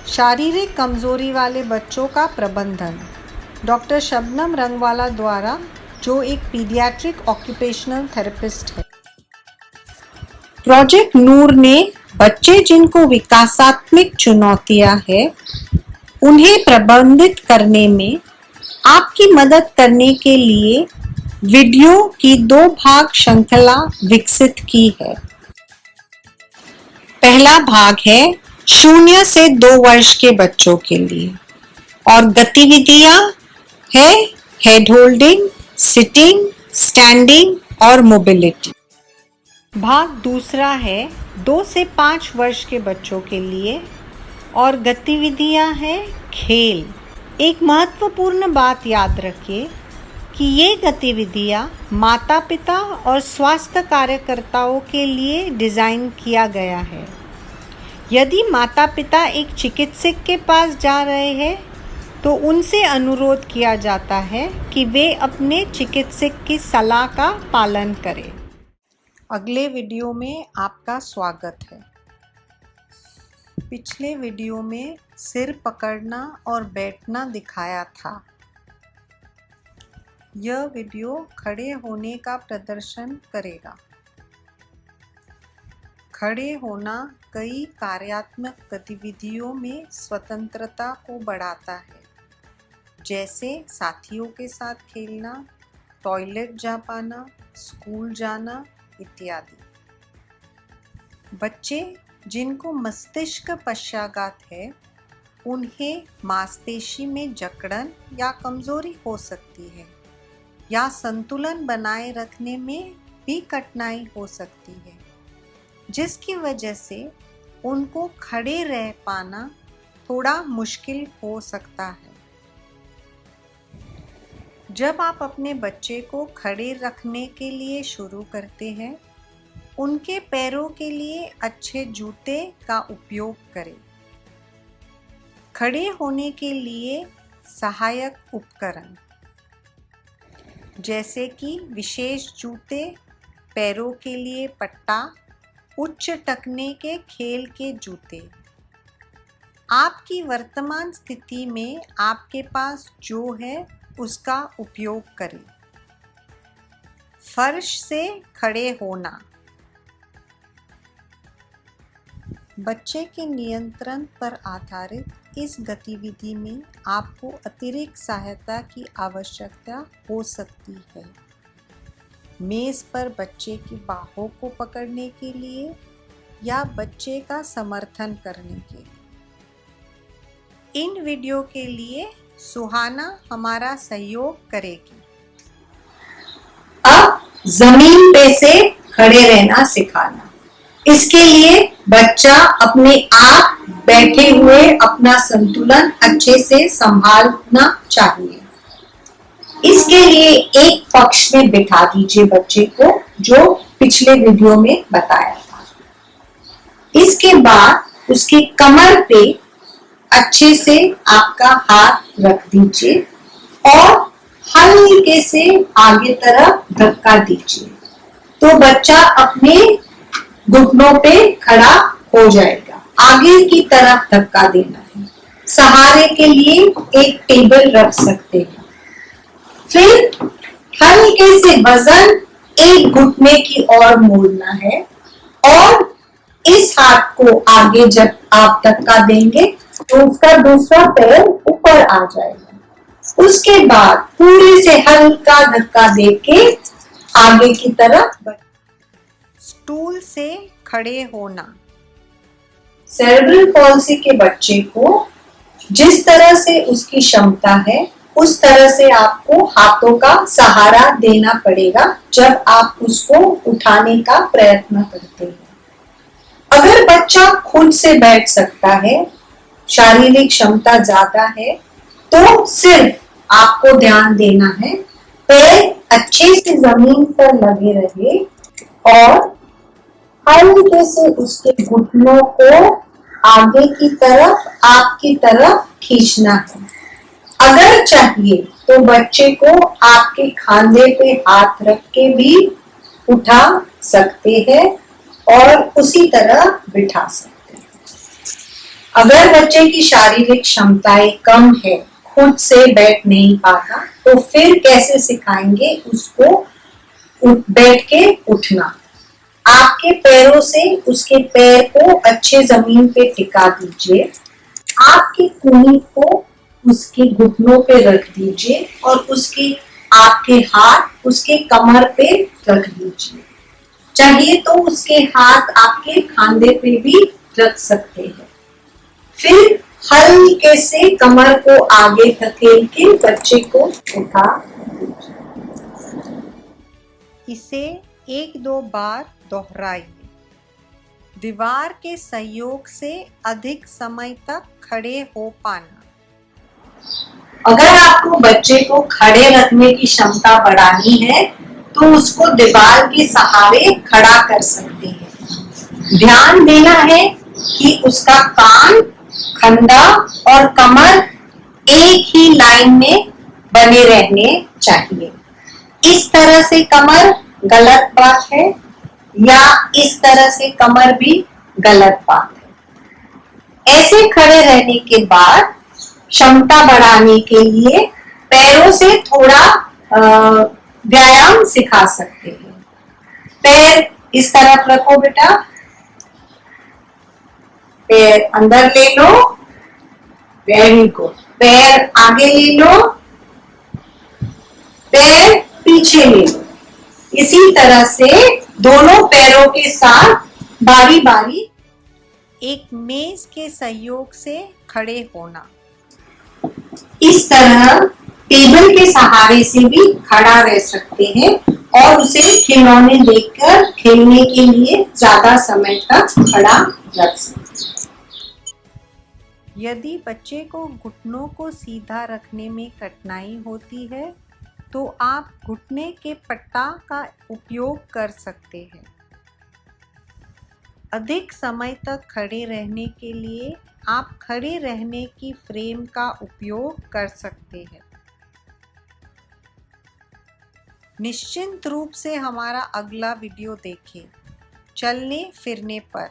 शारीरिक कमजोरी वाले बच्चों का प्रबंधन, डॉक्टर शबनम रंगवाला द्वारा, जो एक पीडियाट्रिक ऑक्यूपेशनल थेरेपिस्ट है। प्रोजेक्ट नूर ने बच्चे जिनको विकासात्मक चुनौतियां हैं उन्हें प्रबंधित करने में आपकी मदद करने के लिए वीडियो की 2 भाग श्रृंखला विकसित की है। पहला भाग है 0 से 2 वर्ष के बच्चों के लिए और गतिविधियां है हेड होल्डिंग, सिटिंग, स्टैंडिंग और मोबिलिटी। भाग दूसरा है 2 से 5 वर्ष के बच्चों के लिए और गतिविधियां हैं खेल। एक महत्वपूर्ण बात याद रखिए कि ये गतिविधियां माता पिता और स्वास्थ्य कार्यकर्ताओं के लिए डिज़ाइन किया गया है। यदि माता पिता एक चिकित्सक के पास जा रहे हैं तो उनसे अनुरोध किया जाता है कि वे अपने चिकित्सक की सलाह का पालन करें। अगले वीडियो में आपका स्वागत है। पिछले वीडियो में सिर पकड़ना और बैठना दिखाया था। यह वीडियो खड़े होने का प्रदर्शन करेगा। खड़े होना कई कार्यात्मक गतिविधियों में स्वतंत्रता को बढ़ाता है, जैसे साथियों के साथ खेलना, टॉयलेट जा पाना, स्कूल जाना इत्यादि। बच्चे जिनको मस्तिष्क पक्षाघात है उन्हें मांसपेशी में जकड़न या कमजोरी हो सकती है या संतुलन बनाए रखने में भी कठिनाई हो सकती है, जिसकी वजह से उनको खड़े रह पाना थोड़ा मुश्किल हो सकता है। जब आप अपने बच्चे को खड़े रखने के लिए शुरू करते हैं, उनके पैरों के लिए अच्छे जूते का उपयोग करें। खड़े होने के लिए सहायक उपकरण जैसे कि विशेष जूते, पैरों के लिए पट्टा, उच्च टखने के खेल के जूते। आपकी वर्तमान स्थिति में आपके पास जो है उसका उपयोग करें। फर्श से खड़े होना। बच्चे के नियंत्रण पर आधारित इस गतिविधि में आपको अतिरिक्त सहायता की आवश्यकता हो सकती है। मेज पर बच्चे की बाहों को पकड़ने के लिए या बच्चे का समर्थन करने के लिए। इन वीडियो के लिए सुहाना हमारा सहयोग करेगी। अब जमीन पे से खड़े रहना सिखाना। इसके लिए बच्चा अपने आप बैठे हुए अपना संतुलन अच्छे से संभालना चाहिए। इसके लिए एक पक्ष में बिठा दीजिए बच्चे को, जो पिछले वीडियो में बताया था। इसके बाद उसकी कमर पे अच्छे से आपका हाथ रख दीजिए और हल्के से आगे तरफ धक्का दीजिए, तो बच्चा अपने घुटनों पे खड़ा हो जाएगा। आगे की तरफ धक्का देना है। सहारे के लिए एक टेबल रख सकते हैं। फिर हल्के से वजन एक घुटने की ओर मोड़ना है और इस हाथ को आगे जब आप धक्का देंगे तो उसका दूसरा पैर ऊपर आ जाएगा। उसके बाद पूरे से हल्का धक्का देके आगे की तरफ। स्टूल से खड़े होना। सेरेब्रल पॉल्सी के बच्चे को जिस तरह से उसकी क्षमता है उस तरह से आपको हाथों का सहारा देना पड़ेगा जब आप उसको उठाने का प्रयत्न करते हैं। अगर बच्चा खुद से बैठ सकता है, शारीरिक क्षमता ज्यादा है, तो सिर्फ आपको ध्यान देना है पैर अच्छे से जमीन पर लगे रहे और हल्के से उसके घुटनों को आगे की तरफ आपकी तरफ खींचना है। अगर चाहिए तो बच्चे को आपके खांधे पे हाथ रख के भी उठा सकते हैं और उसी तरह बिठा सकते हैं। अगर बच्चे की शारीरिक क्षमताएं कम है, खुद से बैठ नहीं पाता, तो फिर कैसे सिखाएंगे उसको बैठ के उठना। आपके पैरों से उसके पैर को अच्छे जमीन पे टिका दीजिए। आपकी कूल्ही को उसके घुटनों पे रख दीजिए और आपके हाथ उसके कमर पे रख दीजिए। चाहिए तो उसके हाथ आपके खांधे पे भी रख सकते हैं। फिर हल्के से कमर को आगे धकेल के बच्चे को उठा दीजिए। इसे 1-2 बार दोहराइए। दीवार के सहयोग से अधिक समय तक खड़े हो पाना। अगर आपको बच्चे को खड़े रखने की क्षमता बढ़ानी है तो उसको दीवार के सहारे खड़ा कर सकते हैं। ध्यान देना है कि उसका कान, कंधा और कमर एक ही लाइन में बने रहने चाहिए। इस तरह से कमर गलत बात है या इस तरह से कमर भी गलत बात है। ऐसे खड़े रहने के बाद क्षमता बढ़ाने के लिए पैरों से थोड़ा व्यायाम सिखा सकते हैं। पैर इस तरफ रखो बेटा, पैर अंदर ले लो, वेरी गुड। पैर आगे ले लो, पैर पीछे ले लो। इसी तरह से दोनों पैरों के साथ बारी बारी एक मेज के सहयोग से खड़े होना। इस तरह टेबल के सहारे से भी खड़ा रह सकते हैं और उसे खिलौने देकर खेलने के लिए ज्यादा समय तक खड़ा रख सकते हैं। यदि बच्चे को घुटनों को सीधा रखने में कठिनाई होती है तो आप घुटने के पट्टा का उपयोग कर सकते हैं। अधिक समय तक खड़े रहने के लिए आप खड़े रहने की फ्रेम का उपयोग कर सकते हैं। निश्चिंत रूप से हमारा अगला वीडियो देखें। चलने फिरने पर।